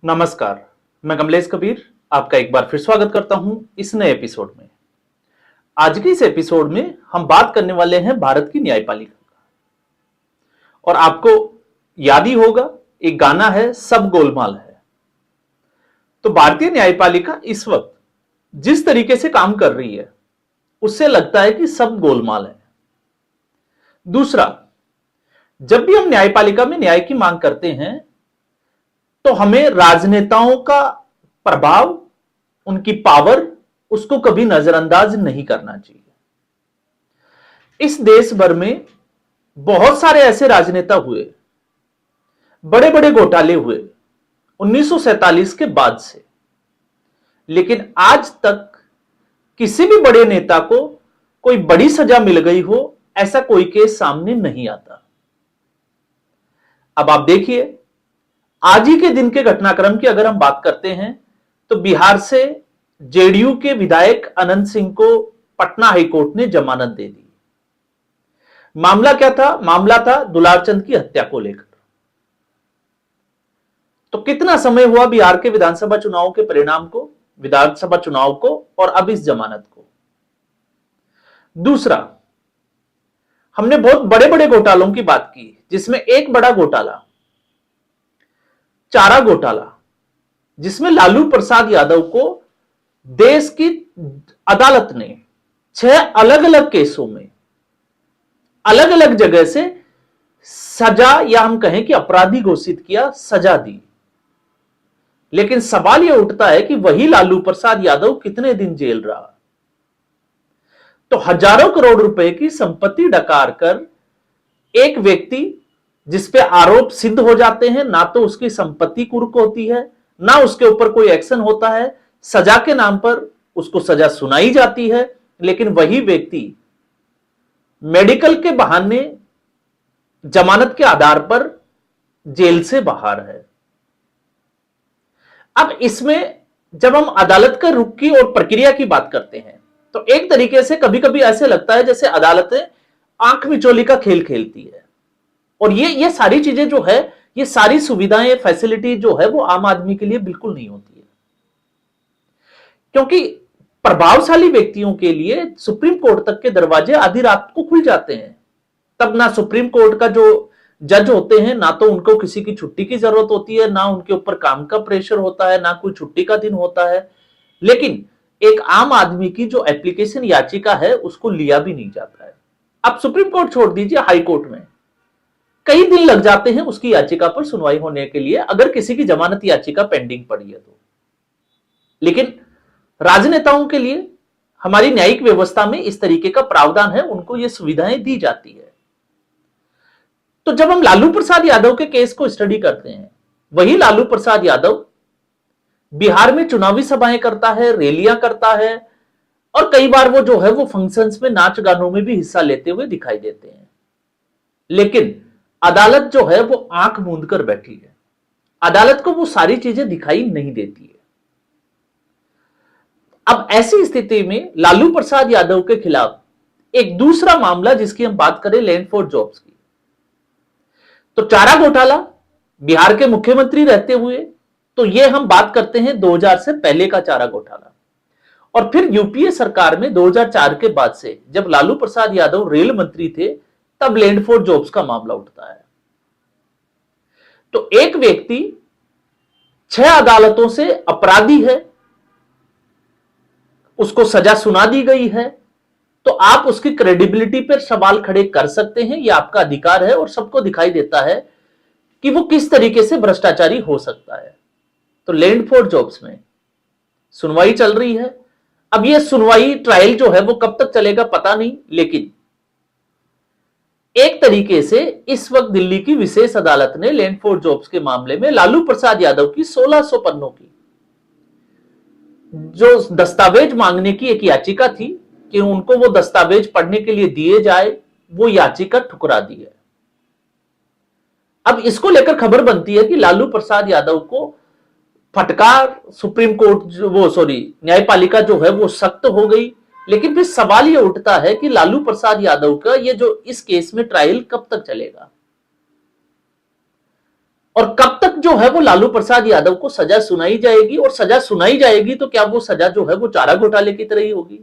नमस्कार, मैं कमलेश कबीर आपका एक बार फिर स्वागत करता हूं इस नए एपिसोड में। आज के इस एपिसोड में हम बात करने वाले हैं भारत की न्यायपालिका का। और आपको याद ही होगा, एक गाना है सब गोलमाल है। तो भारतीय न्यायपालिका इस वक्त जिस तरीके से काम कर रही है उससे लगता है कि सब गोलमाल है। दूसरा, जब भी हम न्यायपालिका में न्याय की मांग करते हैं तो हमें राजनेताओं का प्रभाव, उनकी पावर, उसको कभी नजरअंदाज नहीं करना चाहिए। इस देश भर में बहुत सारे ऐसे राजनेता हुए, बड़े बड़े घोटाले हुए 1947 के बाद से, लेकिन आज तक किसी भी बड़े नेता को कोई बड़ी सजा मिल गई हो ऐसा कोई केस सामने नहीं आता। अब आप देखिए, आज ही के दिन के घटनाक्रम की अगर हम बात करते हैं तो बिहार से जेडीयू के विधायक अनंत सिंह को पटना हाईकोर्ट ने जमानत दे दी। मामला क्या था? मामला था दुलारचंद की हत्या को लेकर। तो कितना समय हुआ बिहार के विधानसभा चुनाव के परिणाम को, विधानसभा चुनाव को, और अब इस जमानत को। दूसरा, हमने बहुत बड़े बड़े घोटालों की बात की, जिसमें एक बड़ा घोटाला चारा घोटाला, जिसमें लालू प्रसाद यादव को देश की अदालत ने 6 अलग अलग केसों में अलग अलग जगह से सजा, या हम कहें कि अपराधी घोषित किया, सजा दी। लेकिन सवाल यह उठता है कि वही लालू प्रसाद यादव कितने दिन जेल रहा। तो हजारों करोड़ रुपए की संपत्ति डकार कर एक व्यक्ति जिस पे आरोप सिद्ध हो जाते हैं, ना तो उसकी संपत्ति कुर्क होती है, ना उसके ऊपर कोई एक्शन होता है, सजा के नाम पर उसको सजा सुनाई जाती है, लेकिन वही व्यक्ति मेडिकल के बहाने जमानत के आधार पर जेल से बाहर है। अब इसमें जब हम अदालत के रुख की और प्रक्रिया की बात करते हैं तो एक तरीके से कभी कभी ऐसे लगता है जैसे अदालतें आंख मिचौली का खेल खेलती है। और ये सारी चीजें जो है, ये सारी सुविधाएं, फैसिलिटी जो है वो आम आदमी के लिए बिल्कुल नहीं होती है। क्योंकि प्रभावशाली व्यक्तियों के लिए सुप्रीम कोर्ट तक के दरवाजे आधी रात को खुल जाते हैं। तब ना सुप्रीम कोर्ट का जो जज होते हैं, ना तो उनको किसी की छुट्टी की जरूरत होती है, ना उनके ऊपर काम का प्रेशर होता है, ना कोई छुट्टी का दिन होता है। लेकिन एक आम आदमी की जो एप्लीकेशन याचिका है उसको लिया भी नहीं जाता है। अब सुप्रीम कोर्ट छोड़ दीजिए, हाई कोर्ट में कई दिन लग जाते हैं उसकी याचिका पर सुनवाई होने के लिए, अगर किसी की जमानत याचिका पेंडिंग पड़ी है तो। लेकिन राजनेताओं के लिए हमारी न्यायिक व्यवस्था में इस तरीके का प्रावधान है, उनको ये सुविधाएं दी जाती है। तो जब हम लालू प्रसाद यादव के केस को स्टडी करते हैं, वही लालू प्रसाद यादव बिहार में चुनावी सभाएं करता है, रैलियां करता है, और कई बार वो जो है वो फंक्शंस में, नाच गानों में भी हिस्सा लेते हुए दिखाई देते हैं। लेकिन अदालत जो है वो आंख मूंद कर बैठी है, अदालत को वो सारी चीजें दिखाई नहीं देती है। अब ऐसी स्थिति में लालू प्रसाद यादव के खिलाफ एक दूसरा मामला, जिसकी हम बात करें लैंड फॉर जॉब्स की, तो चारा घोटाला, बिहार के मुख्यमंत्री रहते हुए, तो ये हम बात करते हैं 2000 से पहले का चारा घोटाला। और फिर यूपीए सरकार में 2004 के बाद से जब लालू प्रसाद यादव रेल मंत्री थे, तब लैंड फॉर जॉब्स का मामला उठता है। तो एक व्यक्ति 6 अदालतों से अपराधी है, उसको सजा सुना दी गई है, तो आप उसकी क्रेडिबिलिटी पर सवाल खड़े कर सकते हैं, यह आपका अधिकार है, और सबको दिखाई देता है कि वो किस तरीके से भ्रष्टाचारी हो सकता है। तो लैंड फॉर जॉब्स में सुनवाई चल रही है। अब यह सुनवाई, ट्रायल जो है वो कब तक चलेगा पता नहीं, लेकिन एक तरीके से इस वक्त दिल्ली की विशेष अदालत ने लैंड फॉर जॉब्स के मामले में लालू प्रसाद यादव की 1600 पन्नों की जो दस्तावेज मांगने की एक याचिका थी कि उनको वो दस्तावेज पढ़ने के लिए दिए जाए, वो याचिका ठुकरा दी है। अब इसको लेकर खबर बनती है कि लालू प्रसाद यादव को फटकार सुप्रीम कोर्ट, न्यायपालिका जो है वो सख्त हो गई। लेकिन फिर सवाल यह उठता है कि लालू प्रसाद यादव का ये जो इस केस में ट्रायल कब तक चलेगा। और कब तक जो है वो लालू प्रसाद यादव को सजा सुनाई जाएगी, और सजा सुनाई जाएगी तो क्या वो सजा जो है वो चारा घोटाले की तरह ही होगी।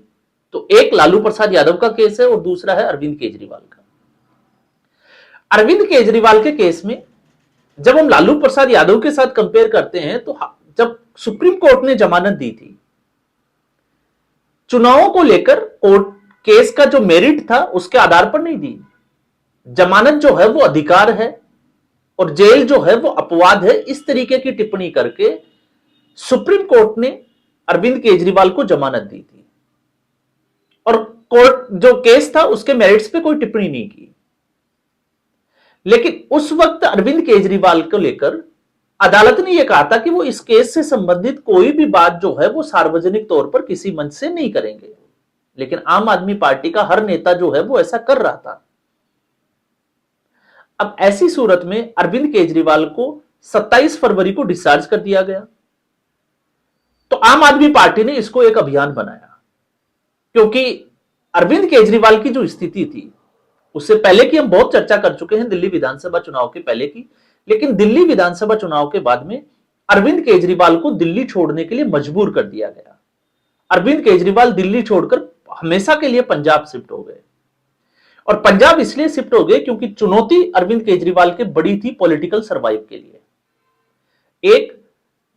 तो एक लालू प्रसाद यादव का केस है और दूसरा है अरविंद केजरीवाल का। अरविंद केजरीवाल के केस में जब हम लालू प्रसाद यादव के साथ कंपेयर करते हैं तो जब सुप्रीम कोर्ट ने जमानत दी थी, चुनावों को लेकर कोर्ट केस का जो मेरिट था उसके आधार पर नहीं दी। जमानत जो है वो अधिकार है और जेल जो है वो अपवाद है, इस तरीके की टिप्पणी करके सुप्रीम कोर्ट ने अरविंद केजरीवाल को जमानत दी थी और कोर्ट जो केस था उसके मेरिट्स पे कोई टिप्पणी नहीं की। लेकिन उस वक्त अरविंद केजरीवाल को लेकर अदालत ने यह कहा था कि वो इस केस से संबंधित कोई भी बात जो है वो सार्वजनिक तौर पर किसी मंच से नहीं करेंगे। लेकिन आम आदमी पार्टी का हर नेता जो है वो ऐसा कर रहा था। अब ऐसी सूरत में अरविंद केजरीवाल को 27 फरवरी को डिस्चार्ज कर दिया गया। तो आम आदमी पार्टी ने इसको एक अभियान बनाया, क्योंकि अरविंद केजरीवाल की जो स्थिति थी उससे पहले की हम बहुत चर्चा कर चुके हैं, दिल्ली विधानसभा चुनाव के पहले की। लेकिन दिल्ली विधानसभा चुनाव के बाद में अरविंद केजरीवाल को दिल्ली छोड़ने के लिए मजबूर कर दिया गया। अरविंद केजरीवाल दिल्ली छोड़कर हमेशा के लिए पंजाब शिफ्ट हो गए। और पंजाब इसलिए शिफ्ट हो गए क्योंकि चुनौती अरविंद केजरीवाल के बड़ी थी पॉलिटिकल सर्वाइव के लिए। एक,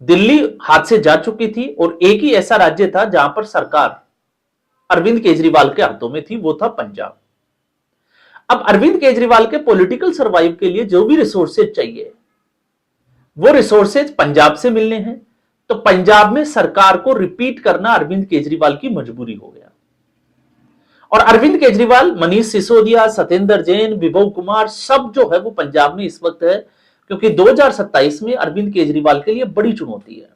दिल्ली हाथ से जा चुकी थी और एक ही ऐसा राज्य था जहां पर सरकार अरविंद केजरीवाल के हाथों में थी, वो था पंजाब। अब अरविंद केजरीवाल के पॉलिटिकल सर्वाइव के लिए जो भी रिसोर्सेज चाहिए वो रिसोर्सेज पंजाब से मिलने हैं। तो पंजाब में सरकार को रिपीट करना अरविंद केजरीवाल की मजबूरी हो गया। और अरविंद केजरीवाल, मनीष सिसोदिया, सत्येंद्र जैन, विभव कुमार सब जो है वो पंजाब में इस वक्त है, क्योंकि 2027 में अरविंद केजरीवाल के लिए बड़ी चुनौती है।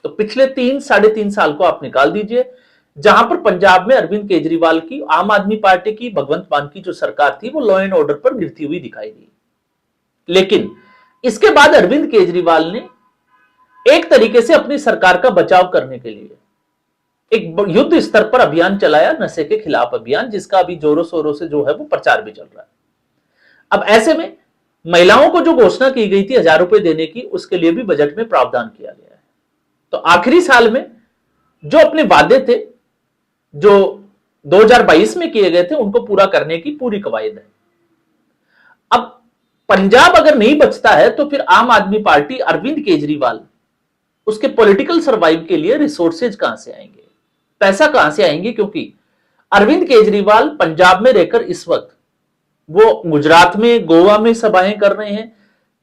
तो पिछले 3-3.5 साल को आप निकाल दीजिए जहां पर पंजाब में अरविंद केजरीवाल की, आम आदमी पार्टी की, भगवंत मान की जो सरकार थी वो लॉ एंड ऑर्डर पर गिरती हुई दिखाई दी। लेकिन इसके बाद अरविंद केजरीवाल ने एक तरीके से अपनी सरकार का बचाव करने के लिए एक युद्ध स्तर पर अभियान चलाया, नशे के खिलाफ अभियान, जिसका अभी जोरों शोरों से जो है वो प्रचार भी चल रहा है। अब ऐसे में महिलाओं को जो घोषणा की गई थी 1000 रुपए देने की, उसके लिए भी बजट में प्रावधान किया गया है। तो आखिरी साल में जो अपने वादे थे जो 2022 में किए गए थे उनको पूरा करने की पूरी कवायद है। अब पंजाब अगर नहीं बचता है तो फिर आम आदमी पार्टी, अरविंद केजरीवाल, उसके पॉलिटिकल सर्वाइव के लिए रिसोर्सेज कहां से आएंगे, पैसा कहां से आएंगे? क्योंकि अरविंद केजरीवाल पंजाब में रहकर इस वक्त वो गुजरात में, गोवा में सभाएं कर रहे हैं,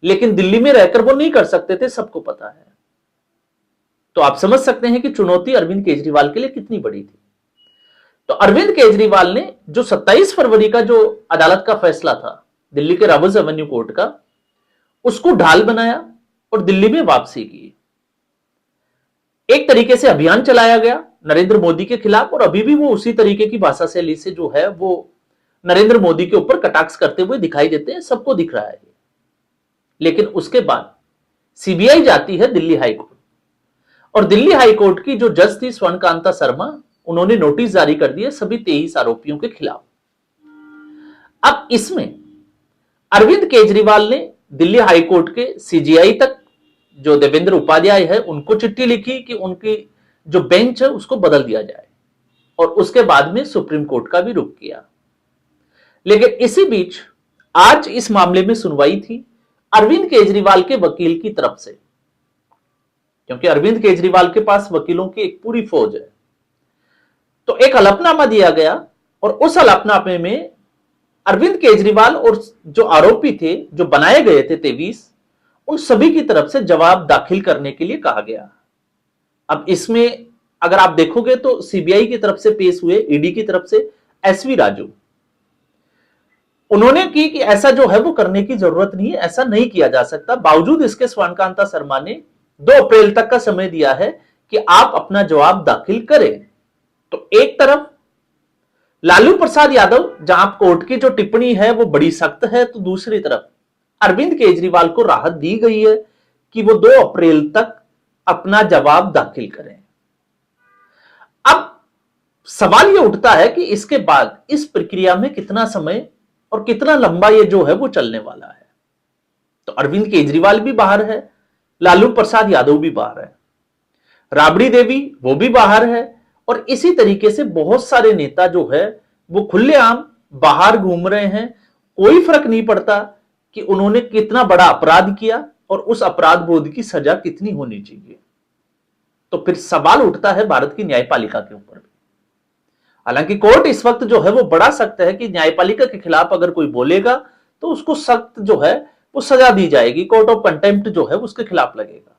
लेकिन दिल्ली में रहकर वो नहीं कर सकते थे, सबको पता है। तो आप समझ सकते हैं कि चुनौती अरविंद केजरीवाल के लिए कितनी बड़ी थी। तो अरविंद केजरीवाल ने जो 27 फरवरी का जो अदालत का फैसला था दिल्ली के रॉबर्ट्स एवेन्यू कोर्ट का, उसको ढाल बनाया और दिल्ली में वापसी की। एक तरीके से अभियान चलाया गया नरेंद्र मोदी के खिलाफ, और अभी भी वो उसी तरीके की भाषा शैली से जो है वो नरेंद्र मोदी के ऊपर कटाक्ष करते हुए दिखाई देते हैं, सबको दिख रहा है। लेकिन उसके बाद सीबीआई जाती है दिल्ली हाईकोर्ट, और दिल्ली हाईकोर्ट की जो जज थी स्वर्णकांता शर्मा, उन्होंने नोटिस जारी कर दिए सभी 23 आरोपियों के खिलाफ। अब इसमें अरविंद केजरीवाल ने दिल्ली हाईकोर्ट के सीजीआई तक, जो देवेंद्र उपाध्याय है, उनको चिट्ठी लिखी कि उनकी जो बेंच है उसको बदल दिया जाए, और उसके बाद में सुप्रीम कोर्ट का भी रुख किया। लेकिन इसी बीच आज इस मामले में सुनवाई थी अरविंद केजरीवाल के वकील की तरफ से, क्योंकि अरविंद केजरीवाल के पास वकीलों की एक पूरी फौज है। तो एक हलफनामा दिया गया, और उस हलफनामे में अरविंद केजरीवाल और जो आरोपी थे, जो बनाए गए थे 23, उन सभी की तरफ से जवाब दाखिल करने के लिए कहा गया। अब इसमें अगर आप देखोगे तो सीबीआई की तरफ से पेश हुए, ईडी की तरफ से एसवी राजू, उन्होंने की कि ऐसा जो है वो करने की जरूरत नहीं है, ऐसा नहीं किया जा सकता। बावजूद इसके स्वर्णकांता शर्मा ने 2 अप्रैल तक का समय दिया है कि आप अपना जवाब दाखिल करें। तो एक तरफ लालू प्रसाद यादव, जहां कोर्ट की जो टिप्पणी है वो बड़ी सख्त है, तो दूसरी तरफ अरविंद केजरीवाल को राहत दी गई है कि वो 2 अप्रैल तक अपना जवाब दाखिल करें। अब सवाल यह उठता है कि इसके बाद इस प्रक्रिया में कितना समय और कितना लंबा ये जो है वो चलने वाला है। तो अरविंद केजरीवाल भी बाहर है, लालू प्रसाद यादव भी बाहर है, राबड़ी देवी वो भी बाहर है, और इसी तरीके से बहुत सारे नेता जो है वो खुलेआम बाहर घूम रहे हैं। कोई फर्क नहीं पड़ता कि उन्होंने कितना बड़ा अपराध किया और उस अपराध बोध की सजा कितनी होनी चाहिए। तो फिर सवाल उठता है भारत की न्यायपालिका के ऊपर भी। हालांकि कोर्ट इस वक्त जो है वो बड़ा सख्त है कि न्यायपालिका के खिलाफ अगर कोई बोलेगा तो उसको सख्त जो है वो सजा दी जाएगी, कोर्ट ऑफ कंटेम्प्ट जो है उसके खिलाफ लगेगा।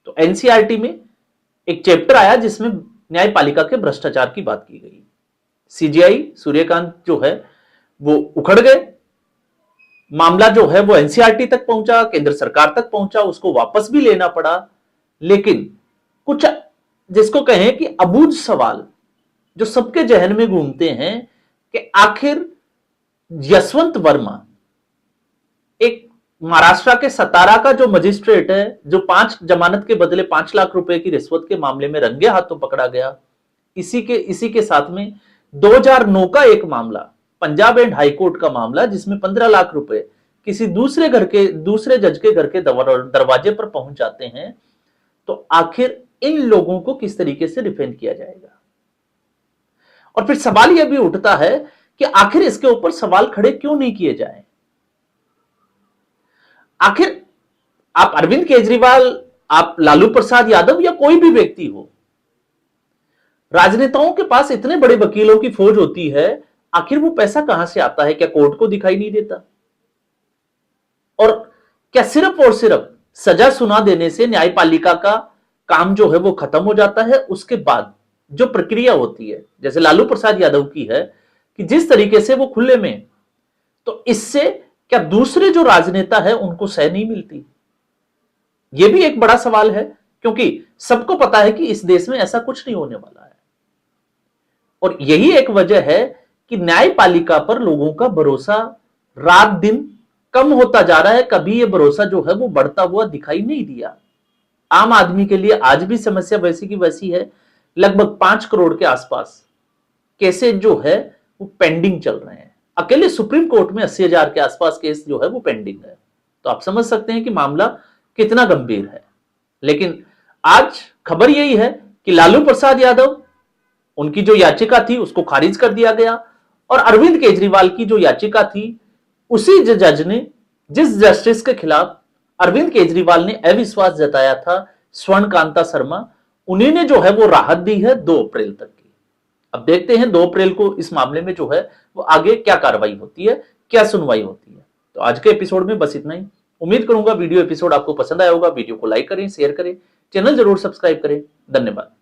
तो एनसीईआरटी में एक चैप्टर आया जिसमें न्यायपालिका के भ्रष्टाचार की बात की गई। सीजीआई सूर्यकांत जो है वो उखड़ गए, मामला जो है वो एनसीईआरटी तक पहुंचा, केंद्र सरकार तक पहुंचा, उसको वापस भी लेना पड़ा। लेकिन कुछ जिसको कहें कि अबूझ सवाल जो सबके जहन में घूमते हैं कि आखिर यशवंत वर्मा, एक महाराष्ट्र के सतारा का जो मजिस्ट्रेट है, जो 5 जमानत के बदले 5 लाख रुपए की रिश्वत के मामले में रंगे हाथों पकड़ा गया। इसी के साथ में 2009 का एक मामला, पंजाब एंड हाईकोर्ट का मामला, जिसमें 15 लाख रुपए किसी दूसरे जज के घर के दरवाजे पर पहुंच जाते हैं। तो आखिर इन लोगों को किस तरीके से डिफेंड किया जाएगा? और फिर सवाल यह भी उठता है कि आखिर इसके ऊपर सवाल खड़े क्यों नहीं किए जाए? आखिर आप अरविंद केजरीवाल, आप लालू प्रसाद यादव या कोई भी व्यक्ति हो, राजनेताओं के पास इतने बड़े वकीलों की फौज होती है, आखिर वो पैसा कहां से आता है? क्या कोर्ट को दिखाई नहीं देता? और क्या सिर्फ और सिर्फ सजा सुना देने से न्यायपालिका का काम जो है वो खत्म हो जाता है? उसके बाद जो प्रक्रिया होती है, जैसे लालू प्रसाद यादव की है कि जिस तरीके से वो खुले में, तो इससे क्या दूसरे जो राजनेता है उनको सह नहीं मिलती? यह भी एक बड़ा सवाल है, क्योंकि सबको पता है कि इस देश में ऐसा कुछ नहीं होने वाला है। और यही एक वजह है कि न्यायपालिका पर लोगों का भरोसा रात दिन कम होता जा रहा है। कभी यह भरोसा जो है वो बढ़ता हुआ दिखाई नहीं दिया। आम आदमी के लिए आज भी समस्या वैसी की वैसी है। लगभग 5 करोड़ के आसपास केसेस जो है वो पेंडिंग चल रहे हैं। अकेले सुप्रीम कोर्ट में 80,000 के आसपास केस जो है वो पेंडिंग है। तो आप समझ सकते हैं कि मामला कितना गंभीर है। लेकिन आज खबर यही है कि लालू प्रसाद यादव, उनकी जो याचिका थी उसको खारिज कर दिया गया, और अरविंद केजरीवाल की जो याचिका थी, उसी जज ने, जिस जस्टिस के खिलाफ अरविंद केजरीवाल ने अविश्वास जताया था, स्वर्णकांता शर्मा, उन्हीं ने जो है वो राहत दी है 2 अप्रैल तक की। अब देखते हैं 2 अप्रैल को इस मामले में जो है वो आगे क्या कार्रवाई होती है, क्या सुनवाई होती है। तो आज के एपिसोड में बस इतना ही। उम्मीद करूंगा वीडियो एपिसोड आपको पसंद आया होगा। वीडियो को लाइक करें, शेयर करें, चैनल जरूर सब्सक्राइब करें। धन्यवाद।